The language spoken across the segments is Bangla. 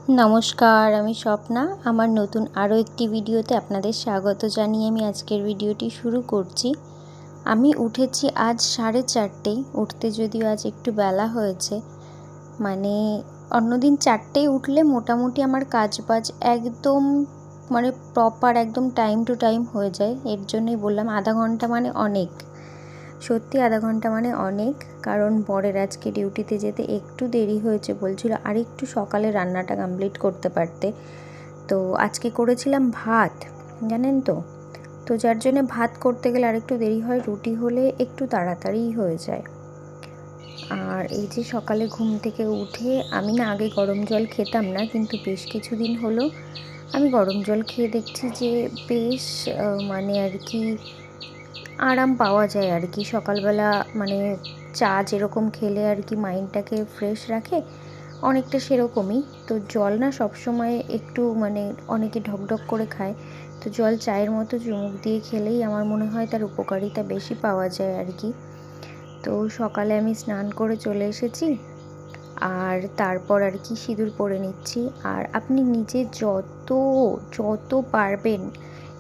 নমস্কার, আমি স্বপ্না। আমার নতুন আরও একটি ভিডিওতে আপনাদের স্বাগত জানিয়ে আমি আজকের ভিডিওটি শুরু করছি। আমি উঠেছি আজ 4:30। উঠতে যদিও আজ একটু বেলা হয়েছে, মানে অন্যদিন 4টেয় উঠলে মোটামুটি আমার কাজবাজ একদম প্রপার একদম টাইম টু টাইম হয়ে যায়। এর জন্যই বললাম আধা ঘন্টা মানে অনেক, সত্যি আধা ঘন্টা মানে অনেক। কারণ বরের আজকে ডিউটিতে যেতে একটু দেরি হয়েছে, বলছিল আর একটু সকালে রান্নাটা কমপ্লিট করতে পারতে। তো আজকে করেছিলাম ভাত, জানেন তো। তো যার জন্য ভাত করতে গেলে আরেকটু দেরি হয়, রুটি হলে একটু তাড়াতাড়িই হয়ে যায়। আর এই যে সকালে ঘুম থেকে উঠে আমি না আগে গরম জল খেতাম না, কিন্তু বেশ কিছুদিন হলো আমি গরম জল খেয়ে দেখছি যে বেশ আর কি আরাম পাওয়া যায় আর কি। সকালবেলা চা যেরকম খেলে আর কি মাইন্ডটাকে ফ্রেশ রাখে, অনেকটা সেরকমই। তো জল না সবসময় একটু অনেকে ঢকঢক করে খায়, তো জল চায়ের মতো চুমুক দিয়ে খেলেই আমার মনে হয় তার উপকারিতা বেশি পাওয়া যায় আর কি। তো সকালে আমি স্নান করে চলে এসেছি, আর তারপর আর কি সিঁদুর পরে নিচ্ছি। আর আপনি নিজে যত যত পারবেন,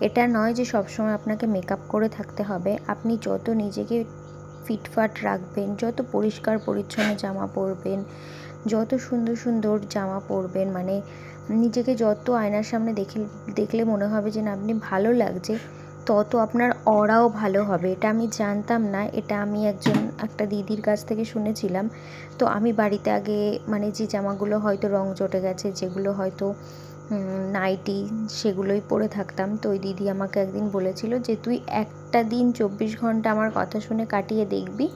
এটা নয় যে সবসময় আপনাকে মেকআপ করে থাকতে হবে, আপনি যত নিজেকে ফিটফাট রাখবেন, যত পরিষ্কার পরিচ্ছন্ন জামা পরবেন, যত সুন্দর সুন্দর জামা পরবেন, নিজেকে যত আয়নার সামনে দেখলে মনে হবে যে না আপনি ভালো লাগছে, তত আপনার অরাও ভালো হবে। এটা আমি জানতাম না, এটা আমি একটা দিদির কাছ থেকে শুনেছিলাম। তো আমি বাড়িতে আগে যে জামাগুলো হয়তো রং চটে গেছে, যেগুলো হয়তো নাইটি, সেগুলোই পরে থাকতাম। তো ওই দিদি আমাকে একদিন বলেছিল যে তুই একটা দিন 24 ঘন্টা আমার কথা শুনে কাটিয়ে দেখবি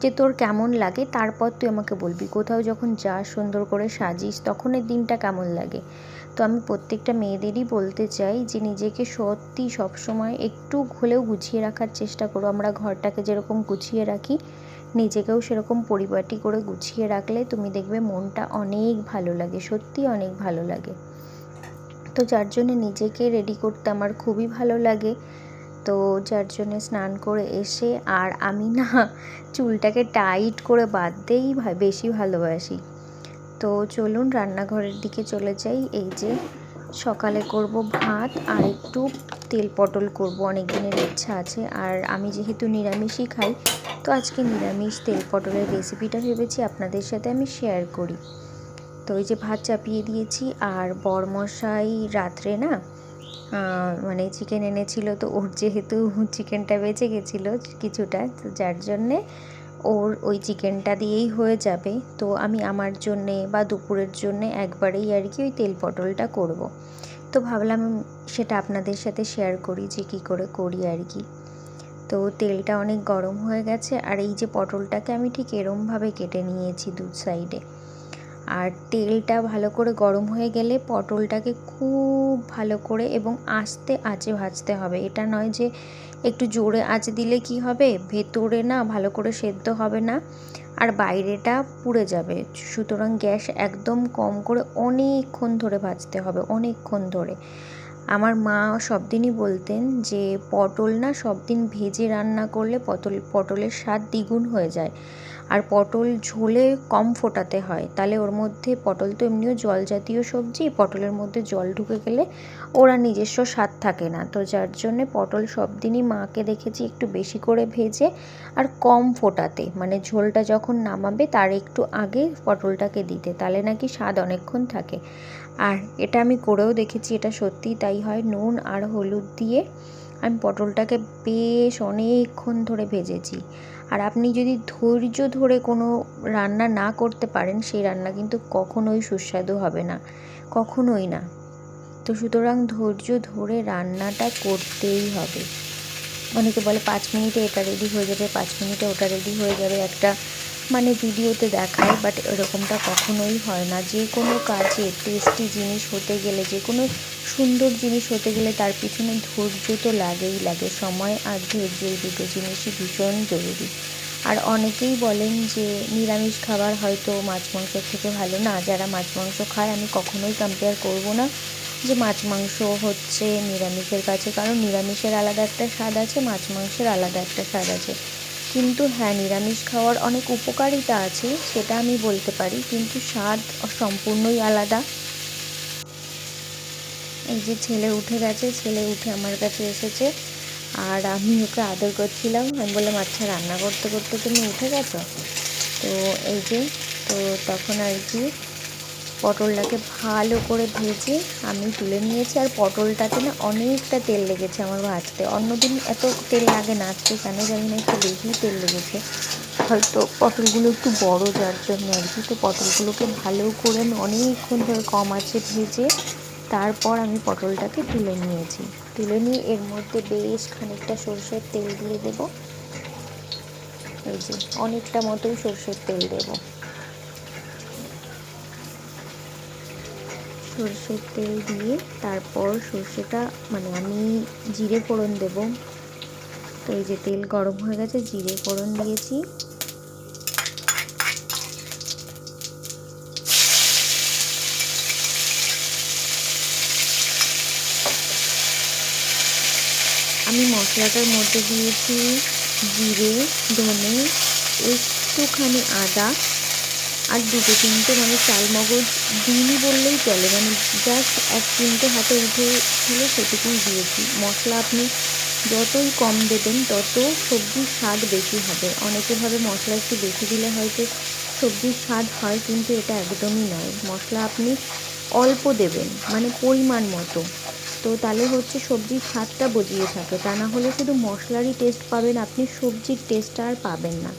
যে তোর কেমন লাগে, তারপর তুই আমাকে বলবি। কোথাও যখন যাস, সুন্দর করে সাজিস, তখনের দিনটা কেমন লাগে। তো আমি প্রত্যেকটা মেয়েদেরই বলতে চাই যে নিজেকে সত্যি সবসময় একটু হলেও গুছিয়ে রাখার চেষ্টা করো। আমরা ঘরটাকে যেরকম গুছিয়ে রাখি, নিজেকেও সেরকম পরিপাটি করে গুছিয়ে রাখলে তুমি দেখবে মনটা অনেক ভালো লাগে, সত্যি অনেক ভালো লাগে। তো যার জন্য নিজেকে রেডি করতে আমার খুবই ভালো লাগে। তো যার জন্যে স্নান করে এসে আর আমি না চুলটাকে টাইট করে বাঁধতেই বেশি ভালোবাসি। তো চলুন রান্নাঘরের দিকে চলে যাই। এই যে সকালে করব ভাত আর একটু তেল পটল করব, অনেক দিনের ইচ্ছা আছে। আর আমি যেহেতু নিরামিষই খাই, তো আজকে নিরামিষ তেল পটলের রেসিপিটা ভেবেছি আপনাদের সাথে আমি শেয়ার করি। তো ওই যে ভাত চাপিয়ে দিয়েছি, আর বরমশাই রাত্রে না চিকেন এনেছিল। তো ওর যেহেতু চিকেনটা বেঁচে গেছিলো কিছুটা, তো যার জন্যে ওর ওই চিকেনটা দিয়েই হয়ে যাবে। তো আমি আমার জন্যে বা দুপুরের জন্যে একবারেই আর কি ওই তেল পটলটা করব। তো ভাবলাম সেটা আপনাদের সাথে শেয়ার করি যে কী করে করি আর কি। তো তেলটা অনেক গরম হয়ে গেছে, আর এই যে পটলটাকে আমি ঠিক এরমভাবে কেটে নিয়েছি দু সাইডে। আর তেলটা ভালো করে গরম হয়ে গেলে পটলটাকে খুব ভালো করে এবং আস্তে আঁচে ভাজতে হবে। এটা নয় যে একটু জোরে আঁচ দিলে কি হবে, ভেতরে না ভালো করে সেদ্ধ হবে না আর বাইরেটা পুড়ে যাবে। সুতরাং গ্যাস একদম কম করে অনেকক্ষণ ধরে ভাজতে হবে, অনেকক্ষণ ধরে। আমার মা সব দিনই বলতেন যে পটল না সব দিন ভেজে রান্না করলে পটলের স্বাদ দ্বিগুণ হয়ে যায়। আর পটল ঝোলে কম ফোটাতে হয়, তাহলে ওর মধ্যে, পটল তো এমনিও জল জাতীয় সবজি, পটলের মধ্যে জল ঢুকে গেলে ওরা নিজস্ব স্বাদ থাকে না। তো যার জন্যে পটল সব দিনই মাকে দেখেছি একটু বেশি করে ভেজে আর কম ফোটাতে, ঝোলটা যখন নামাবে তার একটু আগে পটলটাকে দিতে, তাহলে নাকি স্বাদ অনেকক্ষণ থাকে। আর এটা আমি করেও দেখেছি, এটা সত্যিই তাই হয়। নুন আর হলুদ দিয়ে আমি পটলটাকে বেশ অনেকক্ষণ ধরে ভেজেছি। আর আপনি যদি ধৈর্য ধরে কোনো রান্না না করতে পারেন, সেই রান্না কিন্তু কখনোই সুস্বাদু হবে না, কখনোই না। তো সুতরাং ধৈর্য ধরে রান্নাটা করতেই হবে। অনেকে বলে 5 মিনিটে এটা রেডি হয়ে যাবে, 5 মিনিটে ওটা রেডি হয়ে যাবে, একটা ভিডিওতে দেখায়, বাট এরকমটা কখনোই হয় না। যে কোনো কাজে টেস্টি জিনিস হতে গেলে, যে কোনো সুন্দর জিনিস হতে গেলে তার পিছনে ধৈর্য তো লাগেই লাগে। সময় আর ধৈর্য, এই দুটো জিনিসই ভীষণ জরুরি। আর অনেকেই বলেন যে নিরামিষ খাবার হয়তো মাছ মাংসের থেকে ভালো না। যারা মাছ মাংস খায়, আমি কখনোই কম্পেয়ার করব না যে মাছ মাংস হচ্ছে নিরামিষের কাছে, কারণ নিরামিষের আলাদা একটা স্বাদ আছে, মাছ মাংসের আলাদা একটা স্বাদ আছে। কিন্তু হ্যাঁ, নিরামিষ খাওয়ার অনেক উপকারিতা আছে, সেটা আমি বলতে পারি, কিন্তু স্বাদ সম্পূর্ণই আলাদা। এই যে ছেলে উঠে গেছে, ছেলে উঠে আমার কাছে এসেছে আর আমি ওকে আদর করছিলাম। আমি বললাম আচ্ছা রান্না করতে করতে তুমি উঠে গেছো। তো এই যে তো তখন আর কি পটলটাকে ভালো করে ভেজে আমি তুলে নিয়েছি। আর পটলটাতে না অনেকটা তেল লেগেছে আমার ভাজতে, অন্যদিন এত তেল লাগে না, আজকে কেন জানি না একটু বেশি তেল লেগেছে, হয়তো পটলগুলো একটু বড় যার জন্য আর কি। তো পটলগুলোকে ভালো করে আমি অনেকক্ষণ ধরে কম আঁচে ভেজে তারপর আমি পটলটাকে তুলে নিয়েছি। তুলে নিয়ে এর মধ্যে বেশ খানিকটা সরষের তেল দিয়ে দেব। এই যে অনেকটা মতোই সরষের তেল দেব। সরষের তেল দিয়ে তারপর সর্ষেটা আমি জিরে ফোড়ন দেব। তো এই যে তেল গরম হয়ে গেছে, জিরে ফোড়ন দিয়েছি। আমি মশলাটার মধ্যে দিয়েছি জিরে, ধনে, একটুখানি আদা আর দুটো তিনটে চালমগজ দিইনি বললেই চলে, জাস্ট এক তিনটে হাতে উঠেছিল সেটুকুই দিয়েছি। মশলা আপনি যতই কম দেবেন তত সবজির স্বাদ বেশি হবে। অনেকে ভাবে মশলা একটু বেশি দিলে হয়তো সবজির স্বাদ হয়, কিন্তু এটা একদমই নয়। মশলা আপনি অল্প দেবেন, পরিমাণ মতো, তো তাহলে হচ্ছে সবজির স্বাদটা বজিয়ে থাকে। তা না হলে শুধু মশলারই টেস্ট পাবেন, আপনি সবজির টেস্টটা আর পাবেন না।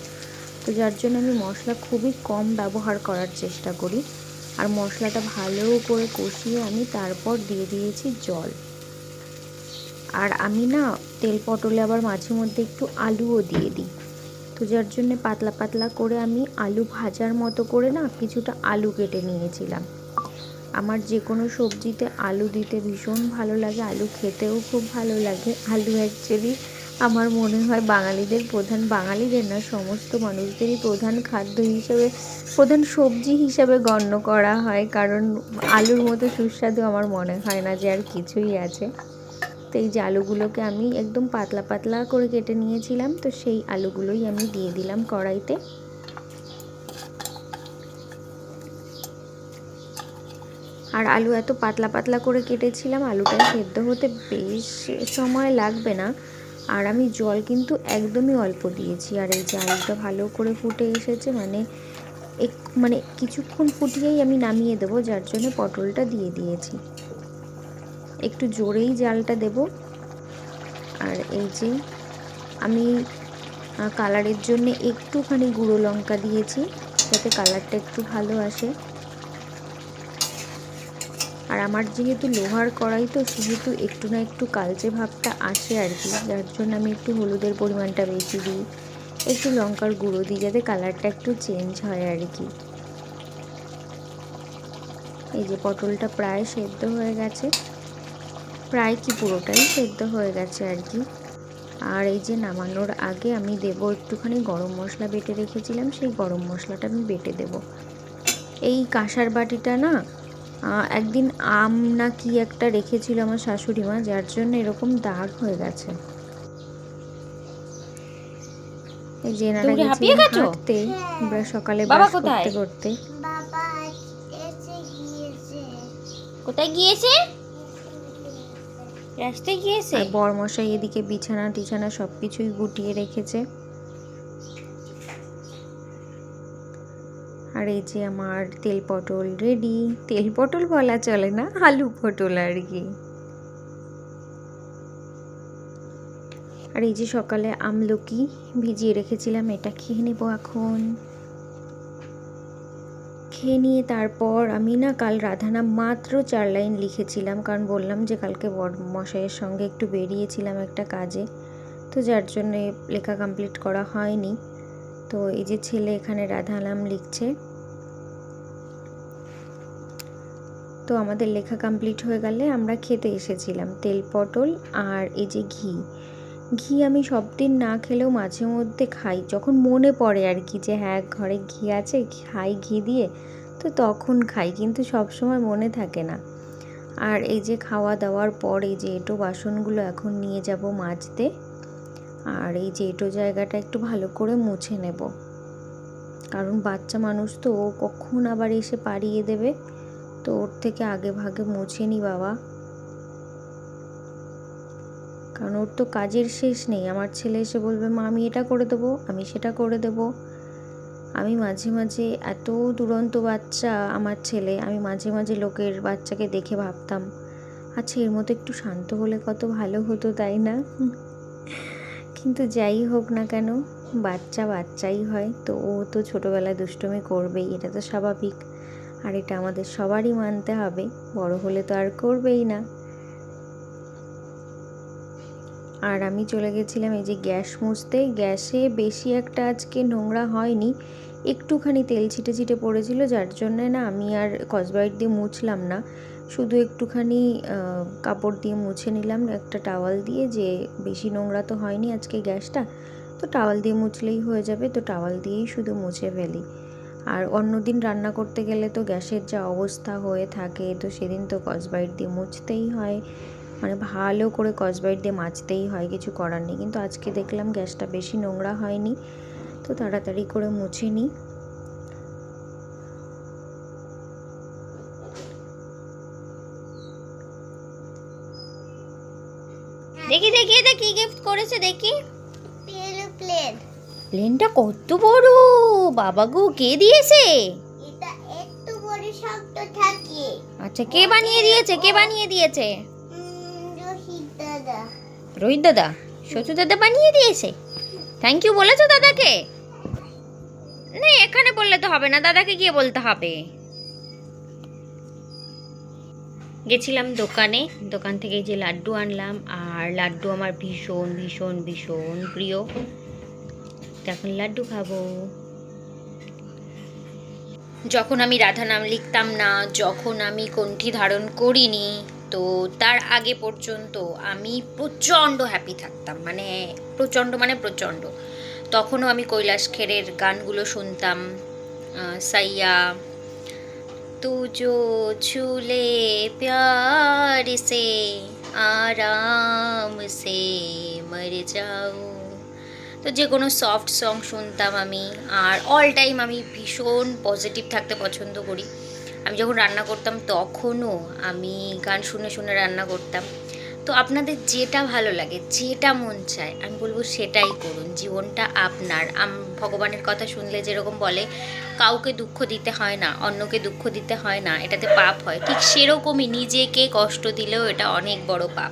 তো যার জন্য আমি মশলা খুবই কম ব্যবহার করার চেষ্টা করি। আর মশলাটা ভালো করে কষিয়ে আমি তারপর দিয়ে দিয়েছি জল। আর আমি না তেল পটলে আবার মাঝে মধ্যে একটু আলুও দিয়ে দিই। তো যার জন্যে পাতলা পাতলা করে আমি আলু ভাজার মতো করে না কিছুটা আলু কেটে নিয়েছিলাম। আমার যে কোনো সবজিতে আলু দিতে ভীষণ ভালো লাগে, আলু খেতেও খুব ভালো লাগে। আলু অ্যাকচুয়ালি আমার মনে হয় বাঙালিদের না, সমস্ত মানুষদেরই প্রধান খাদ্য হিসেবে, প্রধান সবজি হিসেবে গণ্য করা হয়। কারণ আলুর মতো সুস্বাদু আমার মনে হয় না যে আর কিছুই আছে। তো এই যে আলুগুলোকে আমি একদম পাতলা পাতলা করে কেটে নিয়েছিলাম, তো সেই আলুগুলোই আমি দিয়ে দিলাম কড়াইতে। আর আলু এত পাতলা পাতলা করে কেটেছিলাম, আলুটা সেদ্ধ হতে বেশ সময় লাগবে না। আর আমি জল কিন্তু একদমই অল্প দিয়েছি। আর এই যে আলুটা ভালো করে ফুটে এসেছে, কিছুক্ষণ ফুটিয়েই আমি নামিয়ে দেবো, যার জন্য পটলটা দিয়ে দিয়েছি। একটু জোরেই জালটা দেব। আর এই যে আমি কালারের জন্য একটুখানি গুঁড়ো লঙ্কা দিয়েছি, যাতে কালারটা একটু ভালো আসে। আর আমার যেহেতু লোহার কড়াই, তো সেহেতু একটু না একটু কালচে ভাবটা আসে আর কি, যার জন্য আমি একটু হলুদের পরিমাণটা বেশি দিই, একটু লঙ্কার গুঁড়ো দিই, যাতে কালারটা একটু চেঞ্জ হয় আর কি। এই যে পটলটা প্রায় সেদ্ধ হয়ে গেছে, প্রায় কি পুরোটাই সেদ্ধ হয়ে গেছে আর কি। আর এই যে নামানোর আগে আমি দেব একটুখানি গরম মশলা বেটে রেখেছিলাম, সেই গরম মশলাটা আমি বেটে দেব। এই কাঁসার বাটিটা না একদিন আম না কি একটা রেখেছিল আমার শাশুড়ি মা, যার জন্য এরকম দাগ হয়ে গেছে। এই যে এনারা গেছিলেন হাঁটতে, আমরা সকালে ব্রাশ করতে করতে। কোথায় গিয়েছে? রাস্তায় গিয়েছে। আর বরমশাই এদিকে বিছানা টিছানা সব কিছুই গুটিয়ে রেখেছে। আর এই যে আমার তেল পটল রেডি। তেল পটল বলা চলে না, আলু পটল আর কি। আর এই যে সকালে আমলকি ভিজিয়ে রেখেছিলাম, এটা খেয়ে নেবো এখন। খেয়ে নিয়ে তারপর আমি না কাল রাধানাম মাত্র 4 লাইন লিখেছিলাম, কারণ বললাম যে কালকে বড়মশাইয়ের সঙ্গে একটু বেরিয়েছিলাম একটা কাজে, তো যার জন্য লেখা কমপ্লিট করা হয়নি। তো এই যে ছেলে এখানে রাধানাম লিখছে। তো আমাদের লেখা কমপ্লিট হয়ে গেলে আমরা খেতে এসেছিলাম তেল পটল আর এই যে ঘি। ঘি আমি সব দিন না খেলেও মাঝে মধ্যে খাই, যখন মনে পড়ে আর কি যে হ্যাঁ ঘরে ঘি আছে, খাই ঘি দিয়ে, তো তখন খাই, কিন্তু সব সময় মনে থাকে না। আর এই যে খাওয়া দাওয়ার পর এই যে এঁটো বাসনগুলো এখন নিয়ে যাব মাজতে। আর এই যে এঁটো জায়গাটা একটু ভালো করে মুছে নেব, কারণ বাচ্চা মানুষ তো, ও কখন আবার এসে পাড়িয়ে দেবে, তো ওর থেকে আগে ভাগে মুছে নি বাবা। কারণ ওর তো কাজের শেষ নেই। আমার ছেলে এসে বলবে মা আমি এটা করে দেবো, আমি সেটা করে দেবো। আমি মাঝে মাঝে, এত দুরন্ত বাচ্চা আমার ছেলে, আমি মাঝে মাঝে লোকের বাচ্চাকে দেখে ভাবতাম আচ্ছা এর মতো একটু শান্ত হলে কত ভালো হতো, তাই না? কিন্তু যাই হোক না কেন, বাচ্চা বাচ্চাই হয়। তো ও তো ছোটোবেলায় দুষ্টুমি করবেই, এটা তো স্বাভাবিক। আর এটা আমাদের সবারই মানতে হবে, বড় হলে তো আর করবেই না। আর আমি চলে গেছিলাম এই যে গ্যাস মুছতে। গ্যাসে বেশি একটা আজকে নোংরা হয়নি, একটুখানি তেল ছিটে ছিটে পড়েছিল, যার জন্যে না আমি আর স্কচব্রাইট দিয়ে মুছলাম না, শুধু একটুখানি কাপড় দিয়ে মুছে নিলাম, একটা টাওয়াল দিয়ে, যে বেশি নোংরা তো হয়নি আজকে গ্যাসটা, তো টাওয়াল দিয়ে মুছলেই হয়ে যাবে। তো টাওয়াল দিয়েই শুধু মুছে ফেলি। আর অন্যদিন রান্না করতে গেলে তো গ্যাসের যা অবস্থা হয়ে থাকে, তো সেদিন তো স্কচব্রাইট দিয়ে মুছতেই হয়, মানে ভালো করে স্কচব্রাইট দিয়ে মাজতেই হয়, কিছু করার নেই। কিন্তু আজকে দেখলাম গ্যাসটা বেশি নোংরা হয়নি, তো তাড়াতাড়ি করে মুছে নিই। দেখি দেখি এটা কি গিফট করেছে দেখি। প্লেন। প্লেনটা কত বড় বাবা গো, কে দিয়েছে? এটা একটু বড় শক্ত থাকে। আচ্ছা কে বানিয়ে দিয়েছে, কে বানিয়ে দিয়েছে? রোহিত দাদা। রোহিত দাদা, শচু দাদা বানিয়ে দিয়েছে। থ্যাংক ইউ বলেছো দাদাকে? না এখানে বললে তো হবে না, দাদাকে গিয়ে বলতে হবে। গেছিলাম দোকানে, দোকান থেকে যে লাড্ডু আনলাম, আর লাড্ডু আমার ভীষণ ভীষণ ভীষণ প্রিয়। এখন লাড্ডু খাবো। যখন আমি রাধা নাম লিখতাম না, যখন আমি কণ্ঠী ধারণ করিনি, তো তার আগে পর্যন্ত আমি প্রচণ্ড হ্যাপি থাকতাম, মানে প্রচণ্ড। তখনও আমি কৈলাস খেরের গানগুলো শুনতাম, সাইয়া, तू जो छू ले प्यार से आराम से मर जाऊं, তো যে কোনো সফট সং শুনতাম আমি। আর অল টাইম আমি ভীষণ পজিটিভ থাকতে পছন্দ করি। আমি যখন রান্না করতাম তখনও আমি গান শুনে শুনে রান্না করতাম। তো আপনাদের যেটা ভালো লাগে, যেটা মন চায়, আমি বলবো সেটাই করুন, জীবনটা আপনার। ভগবানের কথা শুনলে যেরকম বলে কাউকে দুঃখ দিতে হয় না, অন্যকে দুঃখ দিতে হয় না, এটাতে পাপ হয়, ঠিক সেরকমই নিজেকে কষ্ট দিলেও এটা অনেক বড় পাপ।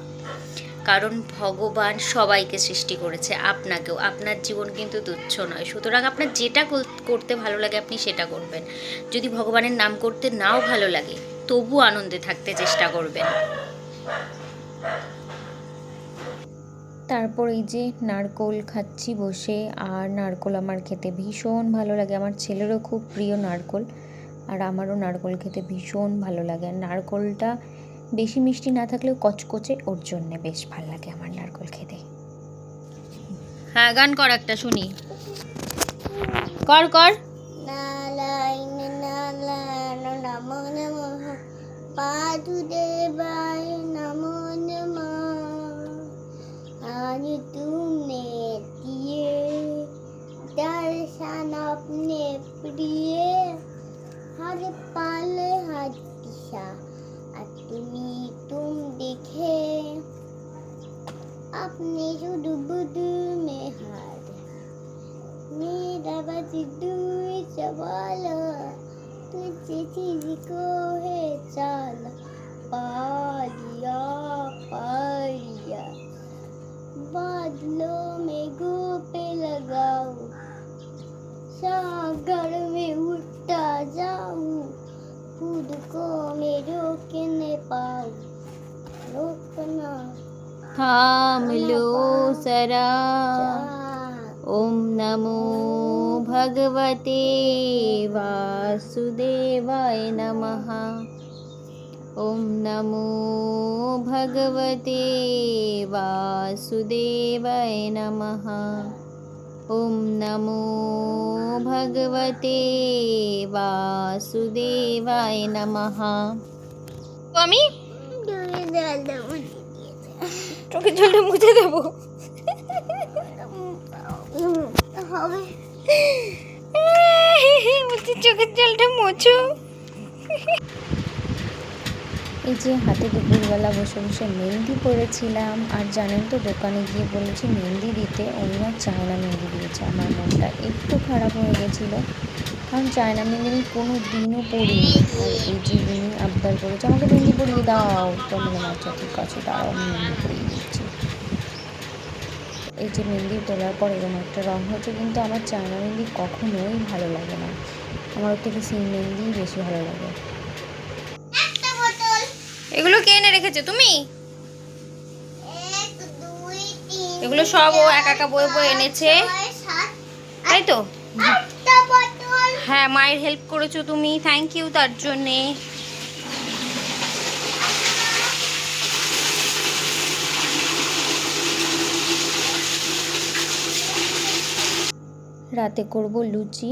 কারণ ভগবান সবাইকে সৃষ্টি করেছে, আপনাকেও। আপনার জীবন কিন্তু তুচ্ছ নয়, সুতরাং আপনার যেটা করতে ভালো লাগে আপনি সেটা করবেন। যদি ভগবানের নাম করতে নাও ভালো লাগে, তবু আনন্দে থাকতে চেষ্টা করবেন। তারপর এই যে নারকোল খাচ্ছি বসে, আর নারকোল আমার খেতে ভীষণ ভালো লাগে। আমার ছেলেরও খুব প্রিয় নারকোল, আর আমারও নারকোল খেতে ভীষণ ভালো লাগে। আর নারকোলটা বেশি মিষ্টি না থাকলেও কচকচে, ওর জন্যে বেশ ভালো লাগে আমার নারকোল খেতে। হ্যাঁ গান কর একটা শুনি, কর কর। নারায়ণ নারায়ণ নমো নমঃ, বাসুদেবায় নমো নমঃ। आज तुमने दिए दर्शन अपने प्रिय, हर पल हर दिशा तुम दिखे, अपने सुध बुध में हार मेरा बस दुई सवाल, तुझसे चीज को है चाल, पालिया पालिया, बादलों में गोपे लगाऊं, सागर में उठता जाऊं, खुद को मैं रोक न पाऊं, रोकना थाम लो सरा, ओम नमो भगवते वासुदेवाय नमः, ओम नमो भगवते वासुदेवाय नमः, ओम नमो भगवते वासुदेवाय नमः। আমি চোখের জলটা মুছে দেবো হবে, বলছি চোখের জলটা মোছো। এই যে হাতে দুপুরবেলা বসে বসে মেহেন্দি করেছিলাম। আর জানেন তো, দোকানে গিয়ে বলেছি মেহেন্দি দিতে, অন্য চায়না মেহেন্দি দিয়েছে। আমার মনটা একটু খারাপ হয়ে গেছিলো, কারণ চায়না মেহেন্দি আমি কোনো দিনও পরিনি। আর এই যে ইনি আবদার করেছে আমাকে মেহেন্দি পরিয়ে দাও, তো বললাম আচ্ছা ঠিক আছে দাঁড়াও, আমি মেহেন্দি পরিয়ে দিচ্ছি। এই যে মেহেন্দি তোলার পর এরকম একটা রঙ হচ্ছে, কিন্তু আমার চায়না মেহেন্দি কখনোই ভালো লাগে না। আমার ওর থেকে সিং মেহেন্দিই বেশি ভালো লাগে। এগুলো কে এনে রেখেছে? তুমি? এগুলো সব ও একা একা বয়ে বয়ে এনেছে, তাই তো? হ্যাঁ, মায়ের হেল্প করেছো তুমি, থ্যাংক ইউ তার জন্যে। রাতে করব লুচি,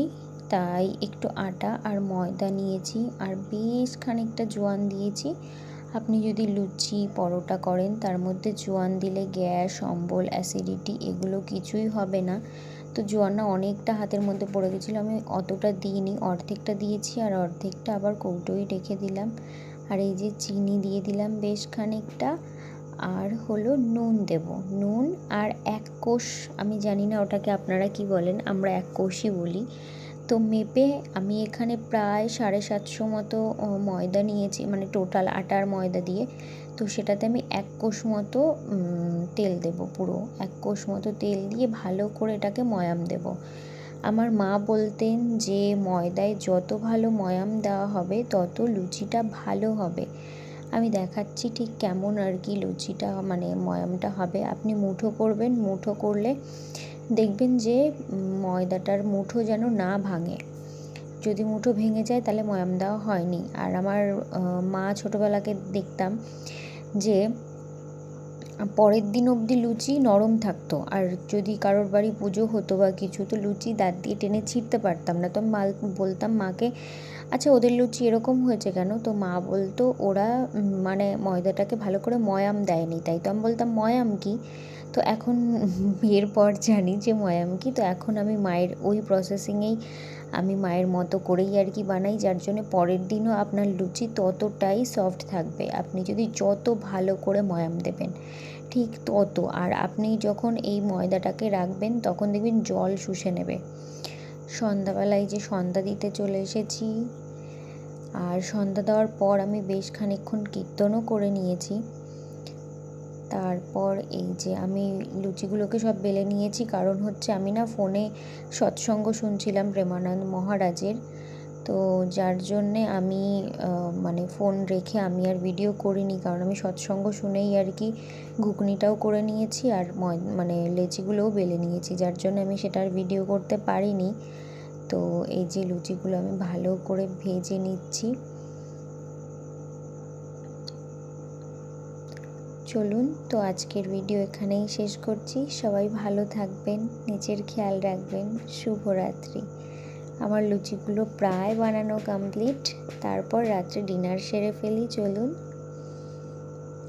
তাই একটু আটা আর ময়দা নিয়েছি, আর বেশ খানিকটা জোয়ান দিয়েছি। আপনি যদি লুচি পরোটা করেন, তার মধ্যে জোয়ান দিলে গ্যাস, অম্বল, অ্যাসিডিটি এগুলো কিছুই হবে না। তো জোয়ানটা অনেকটা হাতের মধ্যে পড়ে গেছিলো, আমি অতটা দিইনি, অর্ধেকটা দিয়েছি আর অর্ধেকটা আবার কৌটোই রেখে দিলাম। আর এই যে চিনি দিয়ে দিলাম বেশ খানিকটা, আর হলো নুন দেব, নুন আর 1 কোষ, আমি জানি না ওটাকে আপনারা কি বলেন, আমরা 1 কোষই বলি। তো মেপে আমি এখানে প্রায় 750 মতো ময়দা নিয়েছি, মানে টোটাল আটার ময়দা দিয়ে। তো সেটাতে আমি 1 কোষ মতো তেল দেব, পুরো 1 কোষ মতো তেল দিয়ে ভালো করে এটাকে ময়াম দেব। আমার মা বলতেন যে ময়দায় যত ভালো ময়াম দেওয়া হবে তত লুচিটা ভালো হবে। আমি দেখাচ্ছি ঠিক কেমন আর কি লুচিটা, মানে ময়ামটা হবে। আপনি মুঠো করবেন, মুঠো করলে দেখবেন যে ময়দাটার মুঠো যেন না ভাঙে। যদি মুঠো ভেঙে যায় তাহলে ময়াম দেওয়া হয়নি। আর আমার মা ছোটোবেলাকে দেখতাম যে পরের দিন অবধি লুচি নরম থাকতো, আর যদি কারোর বাড়ি পুজো হতো বা কিছু, তো লুচি দাঁত দিয়ে টেনে ছিঁড়তে পারতাম না। তো আমি বলতাম মাকে, আচ্ছা ওদের লুচি এরকম হয়েছে কেন? তো মা বলতো ওরা মানে ময়দাটাকে ভালো করে ময়াম দেয়নি, তাই। তো আমি বলতাম ময়াম কি? তো এখন বিয়ের পর জানি যে ময়াম কি। তো এখন আমি মায়ের ওই প্রসেসিংয়েই আমি মায়ের মতো করেই আর কি বানাই, যার জন্য পরের দিনও আপনার লুচি ততটাই সফট থাকবে, আপনি যদি যত ভালো করে ময়াম দেবেন ঠিক তত। আর আপনি যখন এই ময়দাটাকে রাখবেন তখন দেখবেন জল শুষে নেবে। সন্ধ্যাবেলায় যে সন্ধ্যা দিতে চলে এসেছি, আর সন্ধ্যা দেওয়ার পর আমি বেশ খানিকক্ষণ কীর্তনও করে নিয়েছি। তারপর এই যে আমি লুচিগুলোকে সব বেলে নিয়েছি, কারণ হচ্ছে আমি না ফোনে সৎসঙ্গ শুনছিলাম প্রেমানন্দ মহারাজের, তো যার জন্যে আমি মানে ফোন রেখে আমি আর ভিডিও করিনি, কারণ আমি সৎসঙ্গ শুনেই আর কি ঘুগনিটাও করে নিয়েছি আর মানে লেচিগুলোও বেলে নিয়েছি, যার জন্য আমি সেটা আর ভিডিও করতে পারিনি। তো এই যে লুচিগুলো আমি ভালো করে ভেজে নিচ্ছি। চলুন, তো আজকের ভিডিও এখানেই শেষ করছি। সবাই ভালো থাকবেন, নিজের খেয়াল রাখবেন। শুভরাত্রি। আমার লুচিগুলো প্রায় বানানো কমপ্লিট, তারপর রাত্রে ডিনার সেরে ফেলি। চলুন,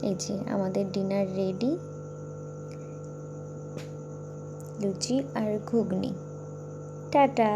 এই যে আমাদের ডিনার রেডি, লুচি আর ঘুগনি। টাটা।